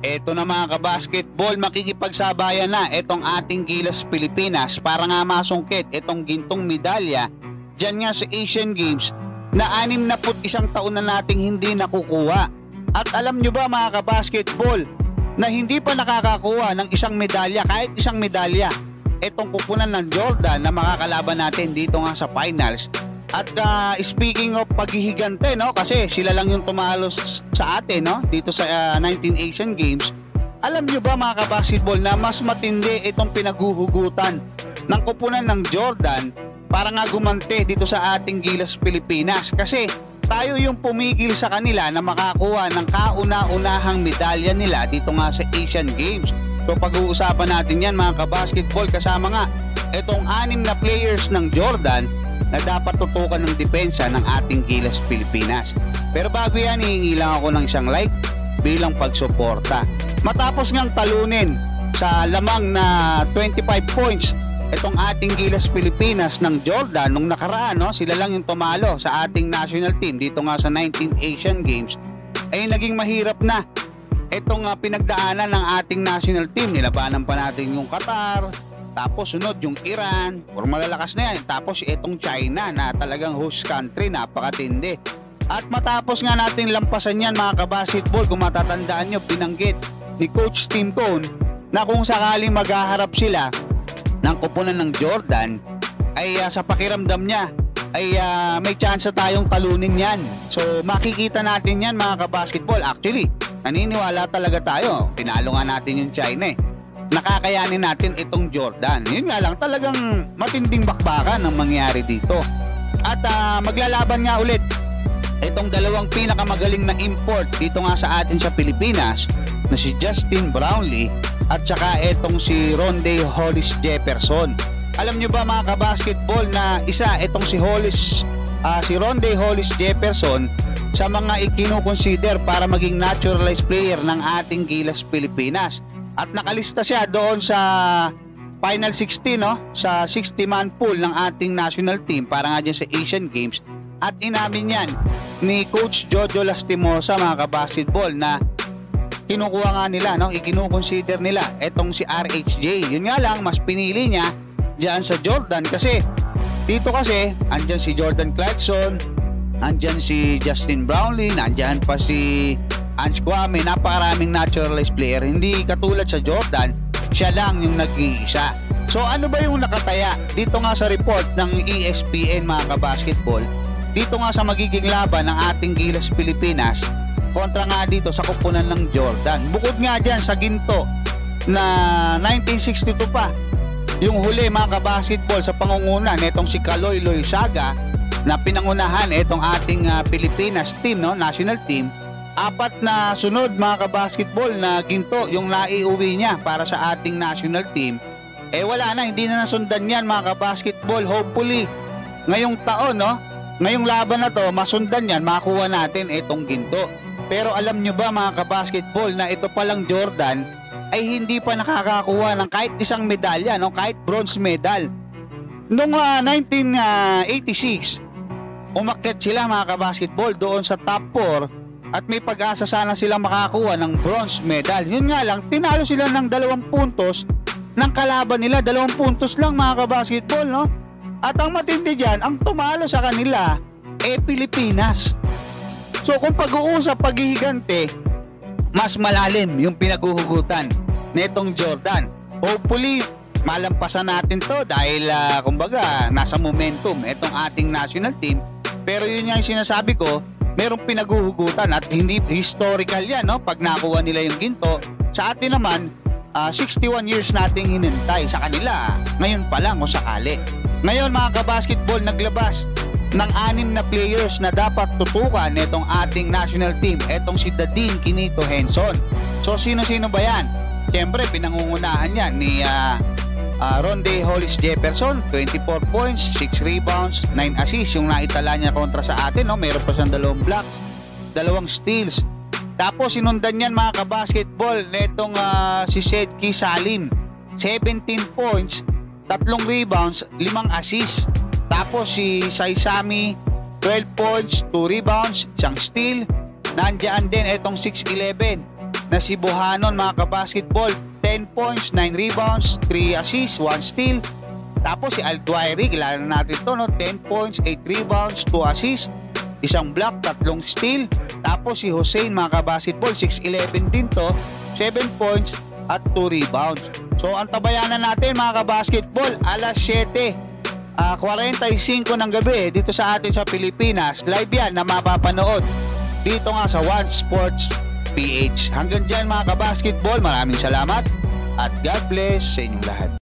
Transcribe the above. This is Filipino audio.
Eto na mga kabasketball, makikipagsabayan na itong ating Gilas Pilipinas para nga masungkit itong gintong medalya dyan nga sa Asian Games na 61 taon na nating hindi nakukuha. At alam nyo ba mga kabasketball na hindi pa nakakakuha ng isang medalya, kahit isang medalya, itong kupunan ng Jordan na makakalaban natin dito nga sa finals. At speaking of paghihigante, no, kasi sila lang yung tumalo sa atin, no, dito sa 19 Asian Games. Alam nyo ba mga kabasketball na mas matindi itong pinaghuhugutan ng kupunan ng Jordan para nga gumante dito sa ating Gilas Pilipinas, kasi tayo yung pumigil sa kanila na makakuha ng kauna-unahang medalya nila dito nga sa Asian Games. So pag-uusapan natin yan mga kabasketball, kasama nga itong 6 na players ng Jordan na dapat tutukan ng depensa ng ating Gilas Pilipinas. Pero bago yan, hihingi lang ako ng isang like bilang pagsuporta. Matapos ngang talunin sa lamang na 25 points itong ating Gilas Pilipinas ng Jordan nung nakaraan, no, sila lang yung tumalo sa ating national team dito nga sa 19 Asian Games, ay naging mahirap na itong pinagdaanan ng ating national team. Nilabanan pa natin yung Qatar, tapos sunod yung Iran, or malalakas na yan. Tapos itong China na talagang host country, napakatindi. At matapos nga natin lampasan yan mga kabasketball, kung matatandaan nyo, binanggit ni Coach Tim Cone na kung sakaling maghaharap sila ng kupunan ng Jordan, ay sa pakiramdam niya ay may chance tayong talunin yan. So makikita natin yan mga kabasketball. Actually, naniniwala talaga tayo. Tinalo nga natin yung China eh. Nakakayanin natin itong Jordan. Yun nga lang, talagang matinding bakbakan ang mangyari dito. At maglalaban nga ulit itong dalawang pinakamagaling na import dito nga sa atin sa Pilipinas, na si Justin Brownlee at saka itong si Rondae Hollis Jefferson. Alam nyo ba mga kabasketball na isa itong si Rondae Hollis Jefferson sa mga ikinukonsider para maging naturalized player ng ating Gilas Pilipinas. At nakalista siya doon sa Final 16, no? Sa 60-man pool ng ating national team para nga dyan sa Asian Games. At inamin yan ni Coach Jojo Lastimosa mga kabasketball na kinukuha nga nila, no? Ikinukonsider nila etong si RHJ. Yun nga lang, mas pinili niya dyan sa Jordan kasi dito kasi andyan si Jordan Clarkson, andyan si Justin Brownlee, andyan pa si Ange Kwame, napakaraming naturalized player. Hindi katulad sa Jordan, siya lang yung nag-iisa. So ano ba yung nakataya dito nga sa report ng ESPN mga kabasketball, dito nga sa magiging laban ng ating Gilas Pilipinas kontra nga dito sa kupunan ng Jordan? Bukod nga dyan sa ginto na 1962 pa yung huli mga kabasketball sa pangunguna netong si Kaloy Loizaga na pinangunahan itong ating Pilipinas team, no, national team. 4 na sunod mga kabasketball na ginto yung naiuwi niya para sa ating national team. Wala na, hindi na nasundan yan mga kabasketball. Hopefully ngayong taon, no, ngayong laban na to, masundan yan, makuha natin itong ginto. Pero alam nyo ba mga kabasketball na ito palang Jordan ay hindi pa nakakakuha ng kahit isang medalya, no, kahit bronze medal. Noong 1986 umakyat sila mga kabasketball doon sa top 4 at may pag-asa sana silang makakuha ng bronze medal. Yun nga lang, tinalo sila ng 2 puntos ng kalaban nila. 2 puntos lang mga kabasketball, no? At ang matindi dyan, ang tumalo sa kanila Pilipinas. So kung pag-uusap paghihigante, mas malalim yung pinaghuhugutan netong Jordan. Hopefully malampasan natin to dahil kumbaga nasa momentum itong ating national team. Pero yun nga yung sinasabi ko, merong pinaghuhugutan at hindi historical yan, no? Pag nakuha nila yung ginto, sa atin naman 61 years nating hinintay. Sa kanila ngayon pa lang kung sakali. Ngayon mga kabasketball, naglabas ng 6 na players na dapat tutukan nitong ating national team. Etong si Dadin Quinito Henson. So sino-sino ba yan? Siyempre pinangungunahan yan ni Rondae Hollis Jefferson, 24 points, 6 rebounds, 9 assists yung naitala niya kontra sa atin, no? Meron pa siyang 2 blocks, 2 steals. Tapos sinundan niyan mga kabasketball netong si Sedki Salim, 17 points, 3 rebounds, 5 assists. Tapos si Saisami, 12 points, 2 rebounds, 1 steal. Nandiyan din itong 6'11", na si Bohanon mga kabasketball. 10 points, 9 rebounds, 3 assists, 1 steal. Tapos si Alduairi, kilala natin to, no? 10 points, 8 rebounds, 2 assists, isang block, 3 steal. Tapos si Hussein mga kabasketball, 6'11 din to, 7 points at 2 rebounds. So ang tabayanan natin mga kabasketball, alas 7:45 ng gabi dito sa atin sa Pilipinas. Live yan na mapapanood dito nga sa One Sports PH. Hanggang dyan mga kabasketball, maraming salamat at God bless sa inyong lahat.